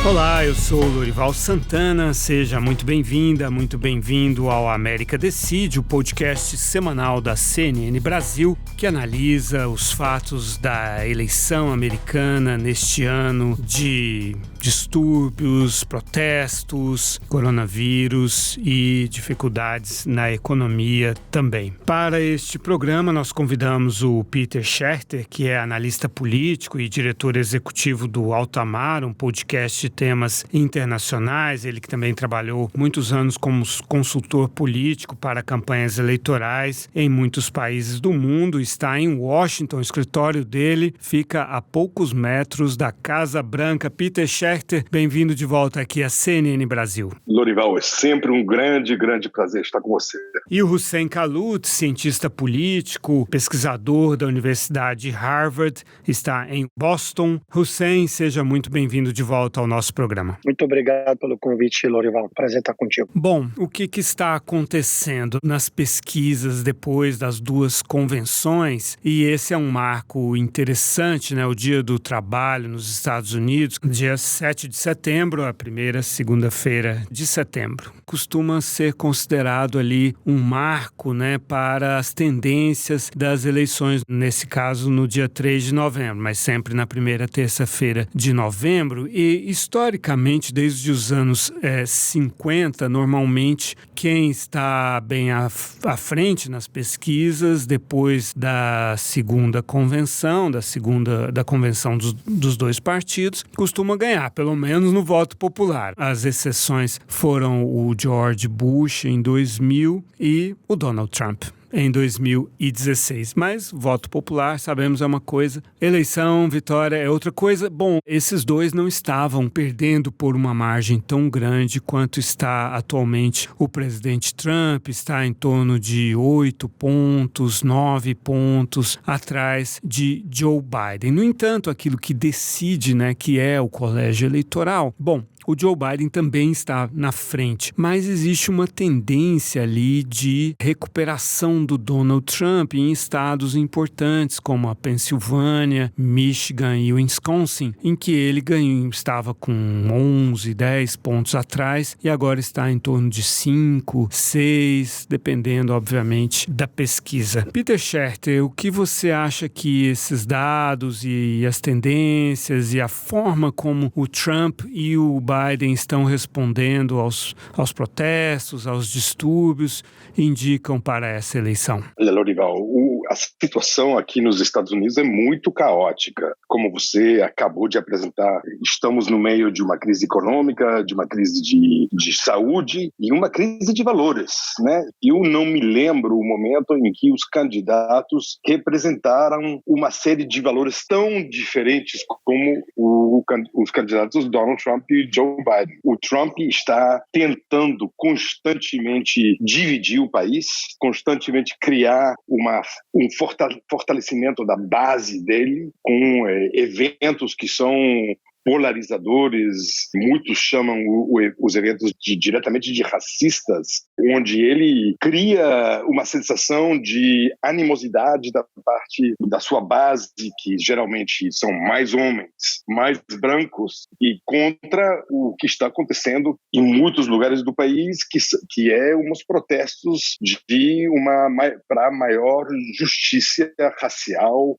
Olá, eu sou o Lorival Santana, seja muito bem-vinda, muito bem-vindo ao América Decide, o podcast semanal da CNN Brasil, que analisa os fatos da eleição americana neste ano de distúrbios, protestos, coronavírus e dificuldades na economia também. Para este programa, nós convidamos o Peter Schachter, que é analista político e diretor executivo do Altamar, um podcast de temas internacionais. Ele que também trabalhou muitos anos como consultor político para campanhas eleitorais em muitos países do mundo. Está em Washington, o escritório dele fica a poucos metros da Casa Branca. Peter Schachter, bem-vindo de volta aqui à CNN Brasil. Lorival, é sempre um grande prazer estar com você. E o Hussein Khallout, cientista político, pesquisador da Universidade de Harvard, está em Boston. Hussein, seja muito bem-vindo de volta ao nosso programa. Muito obrigado pelo convite, Lorival. Prazer estar contigo. Bom, o que está acontecendo nas pesquisas depois das duas convenções? E esse é um marco interessante, né? O Dia do Trabalho nos Estados Unidos, dia 7 de setembro, a primeira segunda-feira de setembro. Costuma ser considerado ali um marco, né, para as tendências das eleições, nesse caso no dia 3 de novembro, mas sempre na primeira terça-feira de novembro. E historicamente, desde os anos 50, normalmente quem está bem à frente nas pesquisas depois da segunda convenção, da convenção dos dois partidos, costuma ganhar, pelo menos no voto popular. As exceções foram o George Bush em 2000 e o Donald Trump em 2016. Mas voto popular, sabemos, é uma coisa, eleição, vitória é outra coisa. Bom, esses dois não estavam perdendo por uma margem tão grande quanto está atualmente o presidente Trump, está em torno de 8 pontos, 9 pontos atrás de Joe Biden. No entanto, aquilo que decide, né, que é o colégio eleitoral, bom, o Joe Biden também está na frente, mas existe uma tendência ali de recuperação do Donald Trump em estados importantes como a Pensilvânia, Michigan e Wisconsin, em que ele estava com 11, 10 pontos atrás e agora está em torno de 5, 6, dependendo, obviamente, da pesquisa. Peter Schachter, o que você acha que esses dados e as tendências e a forma como o Trump e o Biden estão respondendo aos protestos, aos distúrbios, indicam para essa eleição? Olha, Lorival, a situação aqui nos Estados Unidos é muito caótica. Como você acabou de apresentar, estamos no meio de uma crise econômica, de uma crise de saúde e uma crise de valores, né? Eu não me lembro o momento em que os candidatos representaram uma série de valores tão diferentes como os candidatos Donald Trump e Joe Biden. O Trump está tentando constantemente dividir o país, constantemente criar um fortalecimento da base dele com eventos que são polarizadores, muitos chamam os eventos diretamente de racistas, onde ele cria uma sensação de animosidade da parte da sua base, que geralmente são mais homens, mais brancos, e contra o que está acontecendo em muitos lugares do país, que é uns protestos para maior justiça racial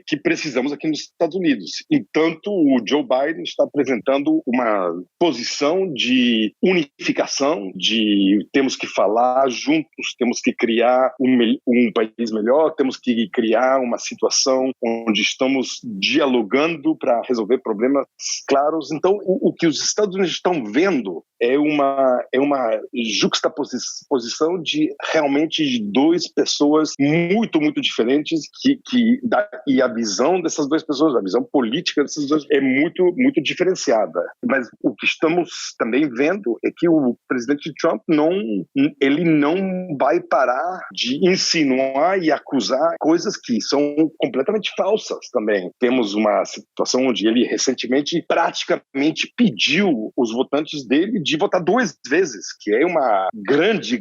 que precisamos aqui nos Estados Unidos. Entanto, o Joe Biden está apresentando uma posição de unificação, de temos que falar juntos, temos que criar um país melhor, temos que criar uma situação onde estamos dialogando para resolver problemas claros. Então, o que os Estados Unidos estão vendo é uma juxtaposição de realmente duas pessoas muito, muito diferentes e a visão dessas duas pessoas, a visão política dessas duas é muito, muito diferenciada. Mas o que estamos também vendo é que o presidente Trump não vai parar de insinuar e acusar coisas que são completamente falsas também. Temos uma situação onde ele recentemente praticamente pediu os votantes dele de votar 2 vezes, que é uma grande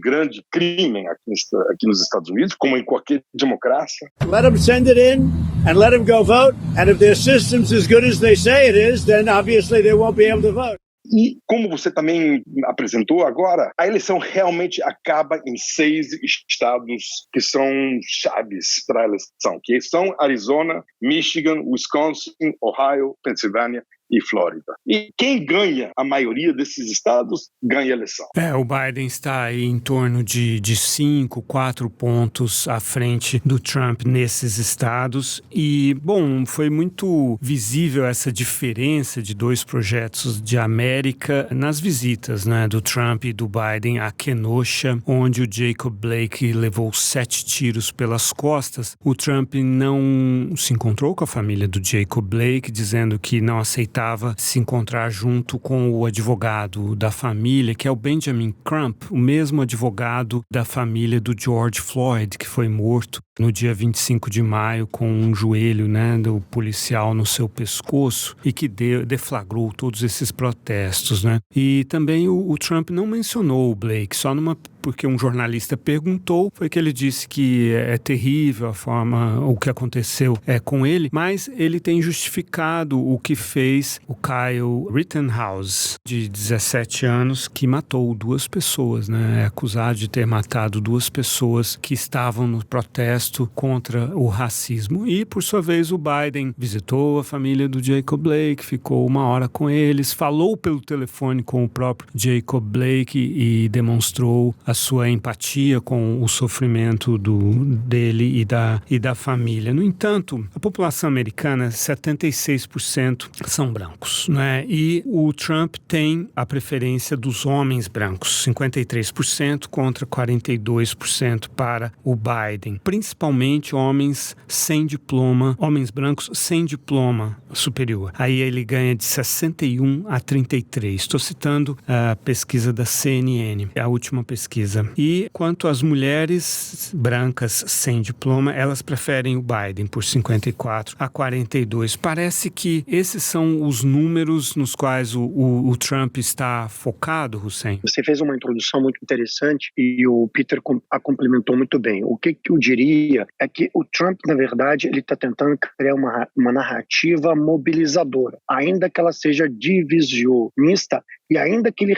crime aqui nos Estados Unidos, como em qualquer democracia. Let them send it in and let them go vote. And if their system's as good as they say it is, then obviously they won't be able to vote. E, como você também apresentou agora, a eleição realmente acaba em 6 estados que são chaves para a eleição, que são Arizona, Michigan, Wisconsin, Ohio, Pensilvânia e Flórida. E quem ganha a maioria desses estados, ganha a eleição. O Biden está aí em torno de 5, 4 pontos à frente do Trump nesses estados. E, bom, foi muito visível essa diferença de 2 projetos de América nas visitas, né, do Trump e do Biden a Kenosha, onde o Jacob Blake levou 7 tiros pelas costas. O Trump não se encontrou com a família do Jacob Blake, dizendo que não aceitava se encontrar junto com o advogado da família, que é o Benjamin Crump, o mesmo advogado da família do George Floyd, que foi morto no dia 25 de maio com um joelho, né, do policial no seu pescoço e que deflagrou todos esses protestos, né? E também o Trump não mencionou o Blake, só porque um jornalista perguntou, foi que ele disse que é terrível a forma, o que aconteceu com ele, mas ele tem justificado o que fez o Kyle Rittenhouse, de 17 anos, que matou 2 pessoas, né? É acusado de ter matado 2 pessoas que estavam no protesto contra o racismo. E, por sua vez, o Biden visitou a família do Jacob Blake, ficou 1 hora com eles, falou pelo telefone com o próprio Jacob Blake e demonstrou a sua empatia com o sofrimento dele e da família. No entanto, a população americana, 76% são brancos, né? E o Trump tem a preferência dos homens brancos, 53% contra 42% para o Biden. Principalmente homens sem diploma, homens brancos sem diploma superior. Aí ele ganha de 61 a 33. Estou citando a pesquisa da CNN, a última pesquisa. E quanto às mulheres brancas sem diploma, elas preferem o Biden por 54 a 42. Parece que esses são os números nos quais o Trump está focado, Hussein. Você fez uma introdução muito interessante e o Peter a complementou muito bem. O que eu diria é que o Trump, na verdade, ele está tentando criar uma narrativa mobilizadora, ainda que ela seja divisionista e ainda que ele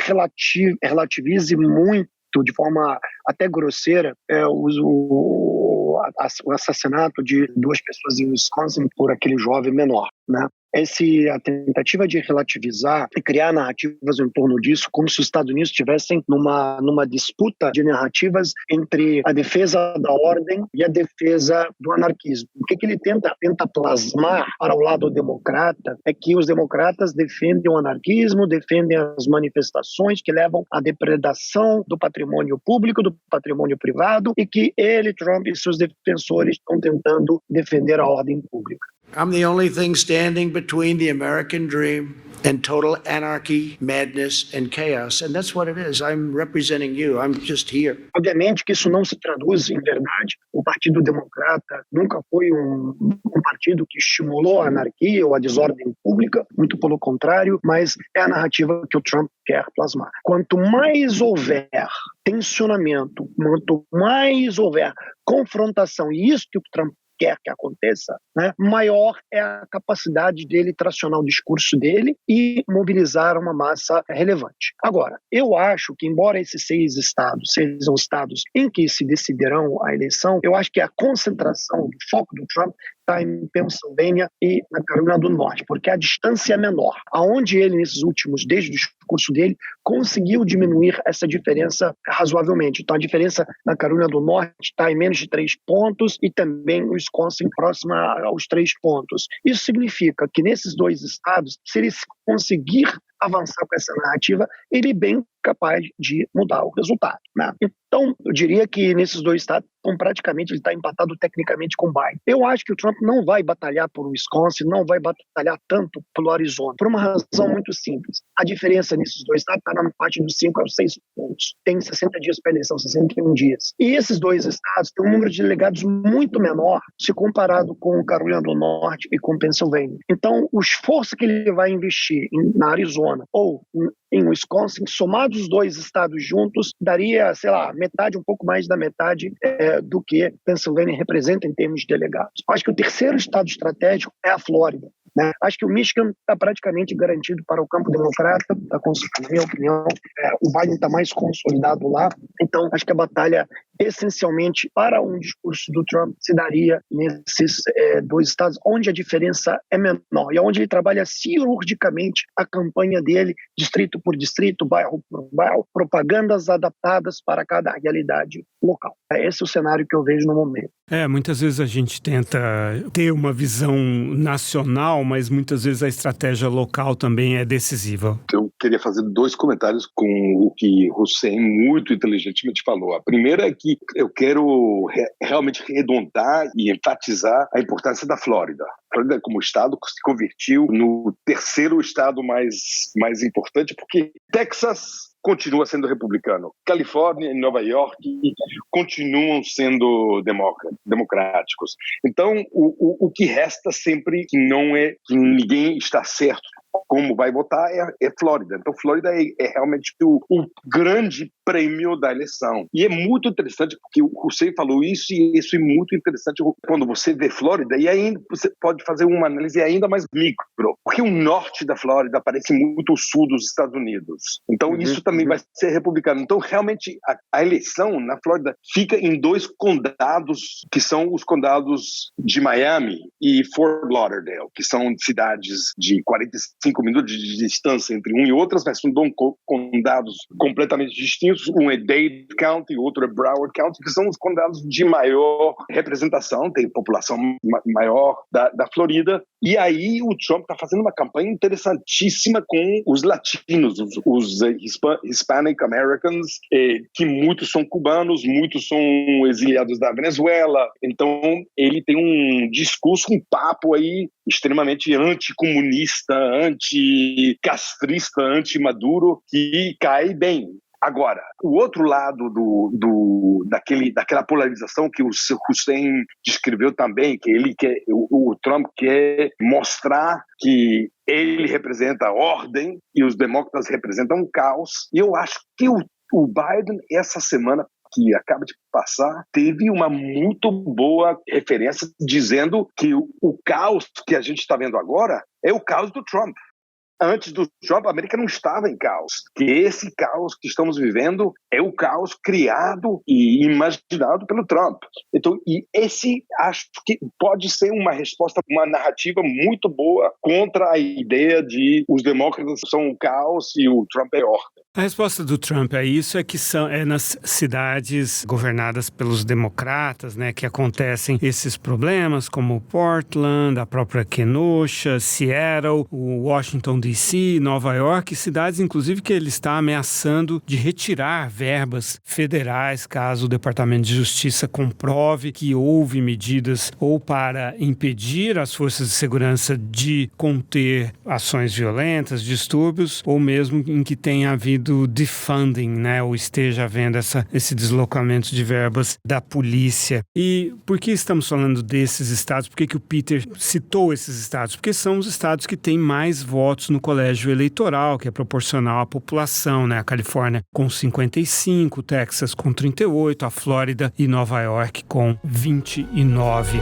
relativize muito, de forma até grosseira, o assassinato de 2 pessoas em Wisconsin por aquele jovem menor, né? A tentativa de relativizar e criar narrativas em torno disso, como se os Estados Unidos estivessem numa disputa de narrativas entre a defesa da ordem e a defesa do anarquismo. O que ele tenta plasmar para o lado democrata é que os democratas defendem o anarquismo, defendem as manifestações que levam à depredação do patrimônio público, do patrimônio privado, e que ele, Trump e seus defensores estão tentando defender a ordem pública. I'm the only thing standing between the American dream and total anarchy, madness and chaos. And that's what it is. I'm representing you. I'm just here. Obviamente que isso não se traduz em verdade. O Partido Democrata nunca foi um partido que estimulou a anarquia ou a desordem pública, muito pelo contrário, mas é a narrativa que o Trump quer plasmar. Quanto mais houver tensionamento, quanto mais houver confrontação, e isso que o Trump quer que aconteça, né, maior é a capacidade dele tracionar o discurso dele e mobilizar uma massa relevante. Agora, eu acho que, embora esses 6 estados sejam estados em que se decidirão a eleição, eu acho que a concentração do foco do Trump está em Pensilvânia e na Carolina do Norte, porque a distância é menor. Aonde ele, desde o discurso dele, conseguiu diminuir essa diferença razoavelmente. Então, a diferença na Carolina do Norte está em menos de 3 pontos e também o Wisconsin próxima aos 3 pontos. Isso significa que nesses 2 estados, se ele conseguir avançar com essa narrativa, ele é bem capaz de mudar o resultado, né? Então, eu diria que nesses 2 estados, praticamente ele está empatado tecnicamente com o Biden. Eu acho que o Trump não vai batalhar por Wisconsin, não vai batalhar tanto pelo Arizona, por uma razão muito simples. A diferença nesses 2 estados está na parte dos 5 aos 6 pontos. Tem 60 dias para a eleição, 61 dias. E esses 2 estados têm um número de delegados muito menor se comparado com Carolina do Norte e com Pensilvânia. Então, o esforço que ele vai investir na Arizona ou em Wisconsin, somados os 2 estados juntos, daria, metade, um pouco mais da metade do que Pensilvânia representa em termos de delegados. Acho que o terceiro estado estratégico é a Flórida. né? Acho que o Michigan está praticamente garantido para o campo democrata, na minha opinião. O Biden está mais consolidado lá. Então, acho que a batalha, essencialmente, para um discurso do Trump se daria nesses dois estados, onde a diferença é menor e onde ele trabalha cirurgicamente a campanha dele, distrito por distrito, bairro por bairro, propagandas adaptadas para cada realidade local. Esse é o cenário que eu vejo no momento. Muitas vezes a gente tenta ter uma visão nacional, mas muitas vezes a estratégia local também é decisiva. Eu queria fazer 2 comentários com o que Hussein muito inteligentemente falou. A primeira é que eu quero realmente arredondar e enfatizar a importância da Flórida. A Flórida, como estado, se convertiu no 3º estado mais importante, porque Texas continua sendo republicano. Califórnia e Nova York continuam sendo democráticos. Então, o que resta sempre que que ninguém está certo como vai votar é Flórida. Então, Flórida é realmente o grande prêmio da eleição. E é muito interessante, porque o Hussein falou isso, e isso é muito interessante quando você vê Flórida, e ainda você pode fazer uma análise ainda mais micro, porque o norte da Flórida parece muito o sul dos Estados Unidos. Então, isso também vai ser republicano. Então, realmente, a eleição na Flórida fica em 2 condados, que são os condados de Miami e Fort Lauderdale, que são cidades de 45 minutos de distância entre um e outras, mas são condados completamente distintos. Um é Dade County, outro é Broward County, que são os condados de maior representação, tem população maior da Florida. E aí o Trump está fazendo uma campanha interessantíssima com os latinos, os Hispanic Americans, que muitos são cubanos, muitos são exiliados da Venezuela. Então ele tem um discurso, um papo aí extremamente anticomunista, anticastrista, anti-Maduro, que cai bem. Agora, o outro lado daquela polarização que o Hussein descreveu também, que o Trump quer mostrar que ele representa a ordem e os democratas representam o caos. E eu acho que o Biden, essa semana que acaba de passar, teve uma muito boa referência dizendo que o caos que a gente está vendo agora é o caos do Trump. Antes do Trump, a América não estava em caos. Que esse caos que estamos vivendo é o caos criado e imaginado pelo Trump. Então, e esse acho que pode ser uma resposta, uma narrativa muito boa contra a ideia de os demócratas são o caos e o Trump é ordem. A resposta do Trump a isso é que é nas cidades governadas pelos democratas, né, que acontecem esses problemas, como Portland, a própria Kenosha, Seattle, o Washington D.C., Nova York, cidades inclusive que ele está ameaçando de retirar verbas federais caso o Departamento de Justiça comprove que houve medidas ou para impedir as forças de segurança de conter ações violentas, distúrbios, ou mesmo em que tenha havido defunding, né, ou esteja havendo esse deslocamento de verbas da polícia. E por que estamos falando desses estados? Por que o Peter citou esses estados? Porque são os estados que têm mais votos no colégio eleitoral, que é proporcional à população, né? A Califórnia com 55, Texas com 38, a Flórida e Nova York com 29.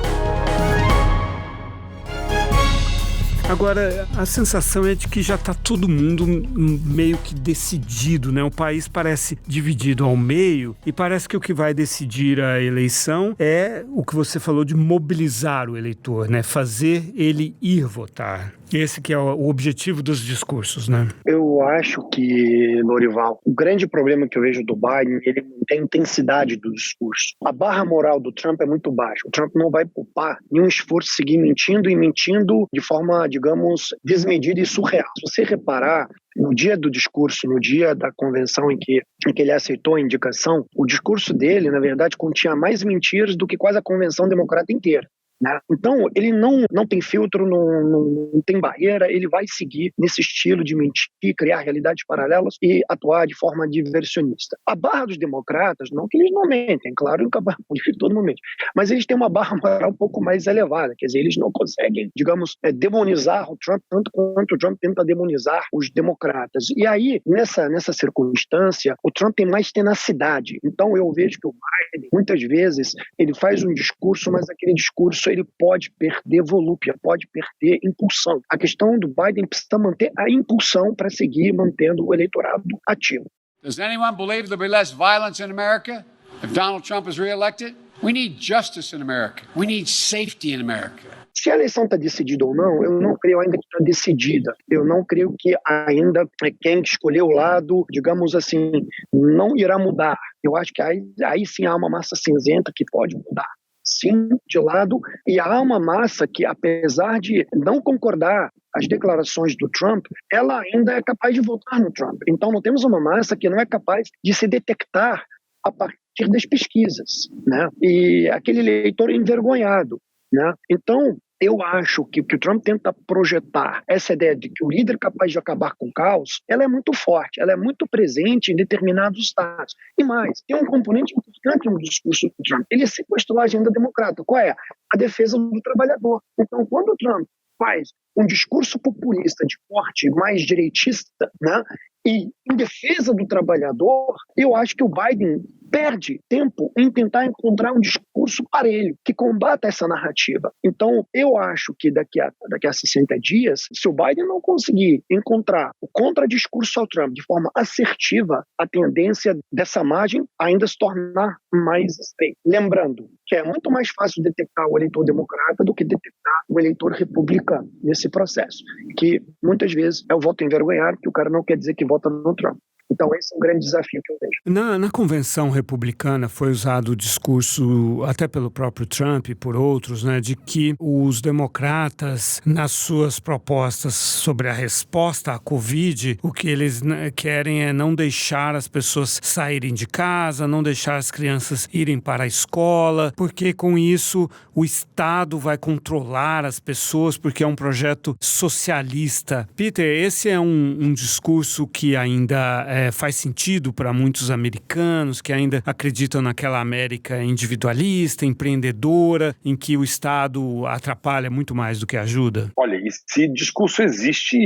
Agora, a sensação é de que já está todo mundo meio que decidido, né? O país parece dividido ao meio e parece que o que vai decidir a eleição é o que você falou de mobilizar o eleitor, né? Fazer ele ir votar. Esse que é o objetivo dos discursos, né? Eu acho que, Lorival, o grande problema que eu vejo do Biden, ele não tem intensidade do discurso. A barra moral do Trump é muito baixa. O Trump não vai poupar nenhum esforço seguir mentindo e mentindo de forma, digamos, desmedida e surreal. Se você reparar, no dia do discurso, no dia da convenção em que ele aceitou a indicação, o discurso dele, na verdade, continha mais mentiras do que quase a convenção democrata inteira. Né? Então, ele não tem filtro, não tem barreira, ele vai seguir nesse estilo de mentir, criar realidades paralelas e atuar de forma diversionista. A barra dos democratas, não que eles não mentem, claro que a barra política todo mundo mente, mas eles têm uma barra moral um pouco mais elevada, quer dizer, eles não conseguem, digamos, demonizar o Trump tanto quanto o Trump tenta demonizar os democratas. E aí, nessa circunstância, o Trump tem mais tenacidade. Então, eu vejo que o Biden, muitas vezes, ele faz um discurso, mas aquele discurso discurso ele pode perder volúpia, pode perder impulsão. A questão do Biden precisa manter a impulsão para seguir mantendo o eleitorado ativo. Does anyone believe there'll be less violence in America if Donald Trump is reelected? We need justice in America. We need safety in America. Se a eleição está decidida ou não, eu não creio ainda que está decidida. Eu não creio que ainda quem escolheu o lado, digamos assim, não irá mudar. Eu acho que aí sim há uma massa cinzenta que pode mudar. Sim, de lado, e há uma massa que, apesar de não concordar as declarações do Trump, ela ainda é capaz de votar no Trump. Então, nós temos uma massa que não é capaz de se detectar a partir das pesquisas, né? E aquele eleitor envergonhado, né? Então, eu acho que o que o Trump tenta projetar, essa ideia de que o líder é capaz de acabar com o caos, ela é muito forte, ela é muito presente em determinados estados. E mais, tem um componente importante no discurso do Trump. Ele sequestrou a agenda democrata. Qual é? A defesa do trabalhador. Então, quando o Trump faz um discurso populista de corte mais direitista, né, e em defesa do trabalhador, eu acho que o Biden perde tempo em tentar encontrar um discurso parelho, que combata essa narrativa. Então, eu acho que daqui a 60 dias, se o Biden não conseguir encontrar o contradiscurso ao Trump de forma assertiva, a tendência dessa margem ainda se tornar mais estreita. Lembrando que é muito mais fácil detectar o eleitor democrata do que detectar o eleitor republicano nesse processo, que muitas vezes é o voto envergonhado, que o cara não quer dizer que vota no Trump. Então, esse é um grande desafio que eu vejo. Na convenção republicana foi usado o discurso, até pelo próprio Trump e por outros, né, de que os democratas, nas suas propostas sobre a resposta à Covid, o que eles querem é não deixar as pessoas saírem de casa, não deixar as crianças irem para a escola, porque com isso o Estado vai controlar as pessoas, porque é um projeto socialista. Peter, esse é um discurso que ainda faz sentido para muitos americanos que ainda acreditam naquela América individualista, empreendedora, em que o Estado atrapalha muito mais do que ajuda? Olha, esse discurso existe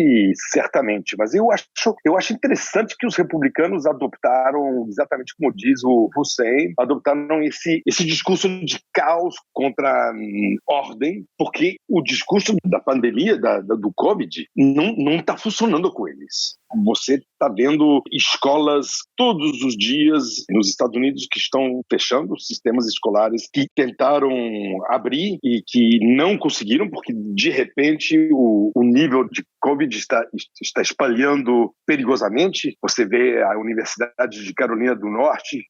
certamente, mas eu acho interessante que os republicanos adoptaram, exatamente como diz o Hussein, adoptaram esse discurso de caos contra ordem, porque o discurso da pandemia, do Covid, não está funcionando com eles. Você está vendo escolas todos os dias nos Estados Unidos que estão fechando, sistemas escolares que tentaram abrir e que não conseguiram, porque de repente o nível de Covid está espalhando perigosamente. Você vê a Universidade de Carolina do Norte,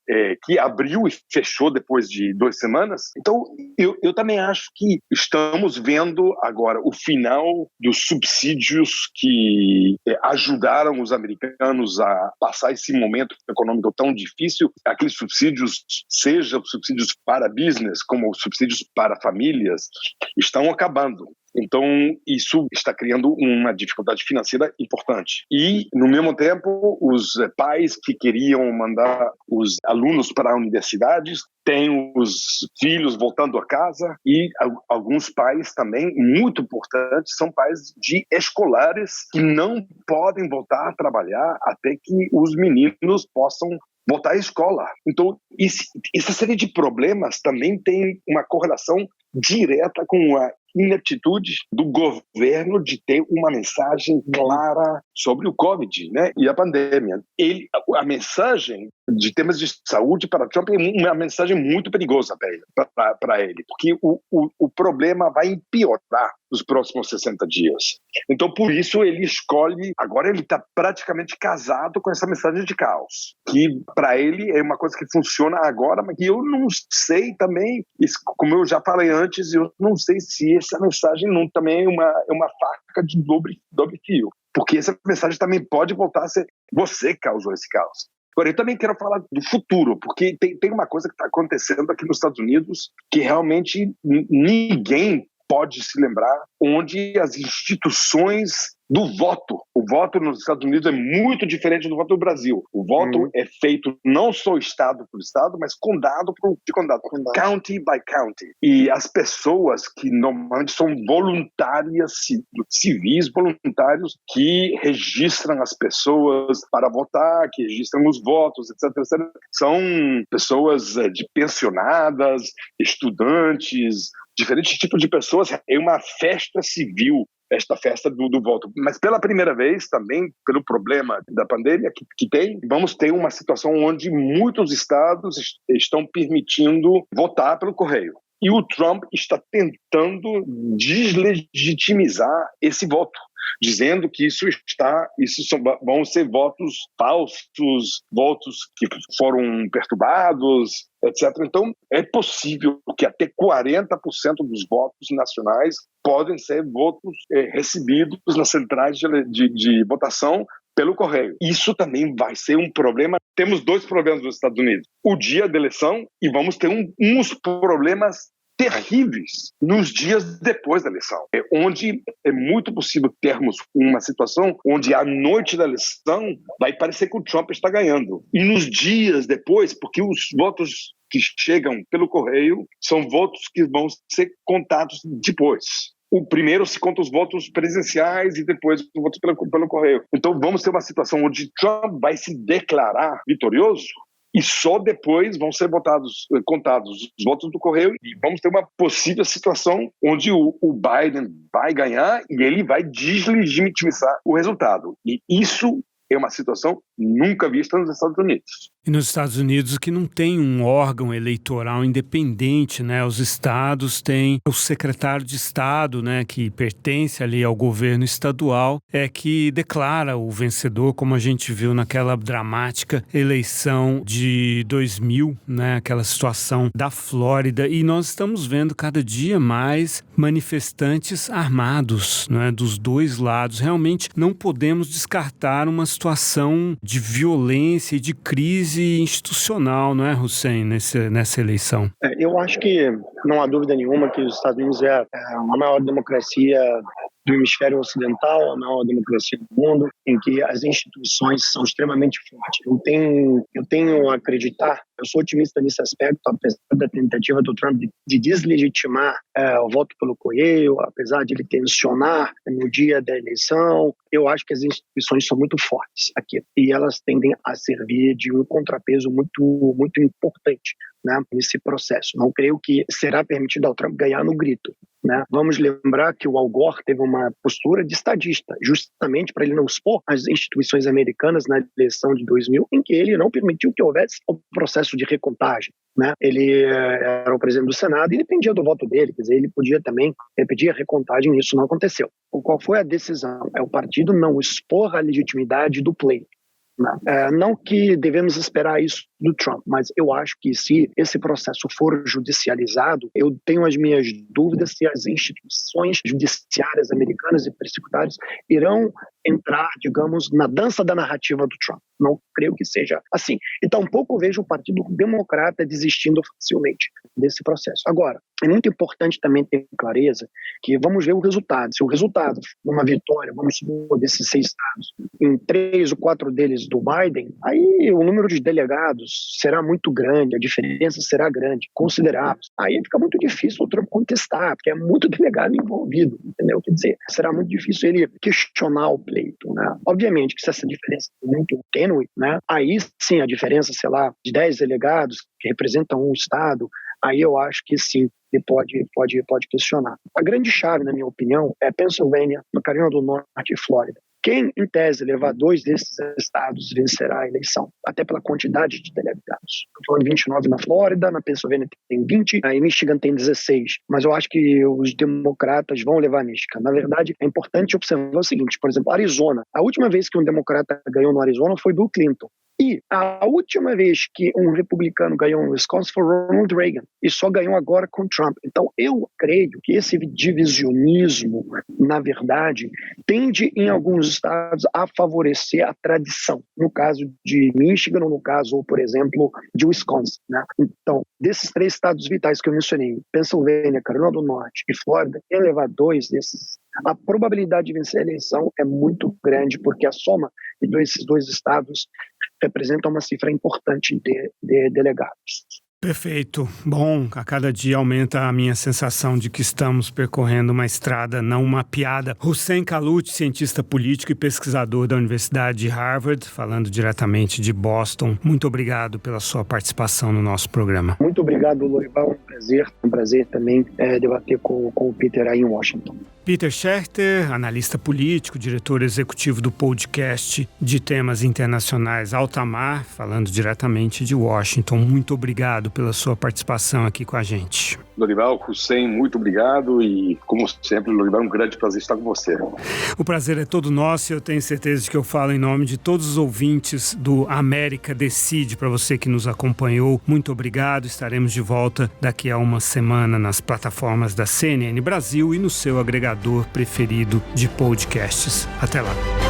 que abriu e fechou depois de 2 semanas. Então, eu também acho que estamos vendo agora o final dos subsídios que ajudaram os americanos a passar esse momento econômico tão difícil. Aqueles subsídios, seja os subsídios para business, como os subsídios para famílias, estão acabando. Então, isso está criando uma dificuldade financeira importante. E, no mesmo tempo, os pais que queriam mandar os alunos para universidades têm os filhos voltando a casa, e alguns pais também, muito importantes, são pais de escolares que não podem voltar a trabalhar até que os meninos possam voltar à escola. Então, essa série de problemas também tem uma correlação direta com a ineptitude do governo de ter uma mensagem clara sobre o Covid, né, e a pandemia. A mensagem de temas de saúde para Trump é uma mensagem muito perigosa para ele, porque o problema vai piorar nos próximos 60 dias. Então, por isso, ele escolhe... Agora ele está praticamente casado com essa mensagem de caos, que para ele é uma coisa que funciona agora, mas que eu não sei também, como eu já falei antes, eu não sei se essa mensagem não também é uma faca de doble fio, porque essa mensagem também pode voltar a ser: você causou esse caos. Agora, eu também quero falar do futuro, porque tem uma coisa que está acontecendo aqui nos Estados Unidos que realmente ninguém pode se lembrar, onde as instituições do voto. O voto nos Estados Unidos é muito diferente do voto no Brasil. O voto é feito não só estado por estado, mas condado por condado, county by county. E as pessoas que normalmente são voluntárias, civis voluntários, que registram as pessoas para votar, que registram os votos, etc., são pessoas pensionadas, estudantes, diferentes tipos de pessoas. É uma festa civil, esta festa do voto. Mas pela primeira vez, também pelo problema da pandemia que tem, vamos ter uma situação onde muitos estados estão permitindo votar pelo correio. E o Trump está tentando deslegitimizar esse voto, dizendo que vão ser votos falsos, votos que foram perturbados, etc. Então, é possível que até 40% dos votos nacionais podem ser votos recebidos nas centrais de votação pelo correio. Isso também vai ser um problema. Temos 2 problemas nos Estados Unidos. O dia da eleição e vamos ter uns problemas terríveis nos dias depois da eleição, onde é muito possível termos uma situação onde a noite da eleição vai parecer que o Trump está ganhando. E nos dias depois, porque os votos que chegam pelo correio são votos que vão ser contados depois. O primeiro se conta os votos presenciais e depois os votos pelo correio. Então vamos ter uma situação onde Trump vai se declarar vitorioso e só depois vão ser contados os votos do correio e vamos ter uma possível situação onde o Biden vai ganhar e ele vai deslegitimizar o resultado. E isso é uma situação nunca vista nos Estados Unidos. E nos Estados Unidos, que não tem um órgão eleitoral independente, né? Os estados têm o secretário de Estado, né? Que pertence ali ao governo estadual, que declara o vencedor, como a gente viu naquela dramática eleição de 2000, né? Aquela situação da Flórida. E nós estamos vendo cada dia mais manifestantes armados, né? Dos 2 lados. Realmente não podemos descartar uma situação de violência e de crise institucional, não é, Hussein, nessa eleição? Eu acho que não há dúvida nenhuma que os Estados Unidos é a maior democracia do hemisfério ocidental, a maior democracia do mundo, em que as instituições são extremamente fortes. Eu tenho a acreditar, eu sou otimista nesse aspecto, apesar da tentativa do Trump de deslegitimar o voto pelo correio, apesar de ele tensionar no dia da eleição, eu acho que as instituições são muito fortes aqui e elas tendem a servir de um contrapeso muito, muito importante, né, nesse processo. Não creio que será permitido ao Trump ganhar no grito, né? Vamos lembrar que o Al Gore teve uma postura de estadista, justamente para ele não expor as instituições americanas na eleição de 2000, em que ele não permitiu que houvesse o processo de recontagem, né? Ele era o presidente do Senado e dependia do voto dele, quer dizer, ele podia também pedir a recontagem e isso não aconteceu. Qual foi a decisão? É o partido não expor a legitimidade do pleito. Não que devemos esperar isso do Trump, mas eu acho que se esse processo for judicializado, eu tenho as minhas dúvidas se as instituições judiciárias americanas e persecutárias irão entrar, digamos, na dança da narrativa do Trump. Não creio que seja assim. E tampouco vejo o Partido Democrata desistindo facilmente desse processo. Agora, é muito importante também ter clareza que vamos ver o resultado. Se o resultado, uma vitória, vamos supor, desses 6 estados, em 3 ou 4 deles do Biden, aí o número de delegados será muito grande, a diferença será grande, considerável. Aí fica muito difícil o Trump contestar, porque é muito delegado envolvido, entendeu? Quer dizer, será muito difícil ele questionar o pleito, né? Obviamente que se essa diferença é muito tênue, né? Aí sim a diferença, sei lá, de 10 delegados que representam um estado, aí eu acho que sim, ele pode questionar. A grande chave, na minha opinião, é Pensilvânia, Carolina do Norte e Flórida. Quem, em tese, levar 2 desses estados vencerá a eleição, até pela quantidade de delegados. Estou falando 29 na Flórida, na Pensilvânia tem 20, em Michigan tem 16. Mas eu acho que os democratas vão levar a Michigan. Na verdade, é importante observar o seguinte, por exemplo, Arizona. A última vez que um democrata ganhou no Arizona foi Bill Clinton. E a última vez que um republicano ganhou no Wisconsin foi Ronald Reagan, e só ganhou agora com Trump. Então, eu creio que esse divisionismo, na verdade, tende em alguns estados a favorecer a tradição. No caso de Michigan, ou no caso, por exemplo, de Wisconsin, né? Então, desses 3 estados vitais que eu mencionei, Pensilvânia, Carolina do Norte e Flórida, quem levar 2 desses, a probabilidade de vencer a eleição é muito grande, porque a soma de esses 2 estados representa uma cifra importante de delegados. Perfeito. Bom, a cada dia aumenta a minha sensação de que estamos percorrendo uma estrada não mapeada. Hussein Kaluch, cientista político e pesquisador da Universidade de Harvard, falando diretamente de Boston. Muito obrigado pela sua participação no nosso programa. Muito obrigado, Lorival. um prazer também debater com o Peter aí em Washington. Peter Schachter, analista político, diretor executivo do podcast de temas internacionais Alta Mar, falando diretamente de Washington. Muito obrigado pela sua participação aqui com a gente. Lorival, Hussein, muito obrigado e, como sempre, Lorival, um grande prazer estar com você. O prazer é todo nosso e eu tenho certeza de que eu falo em nome de todos os ouvintes do América Decide. Para você que nos acompanhou, muito obrigado. Estaremos de volta daqui a uma semana nas plataformas da CNN Brasil e no seu agregador preferido de podcasts. Até lá.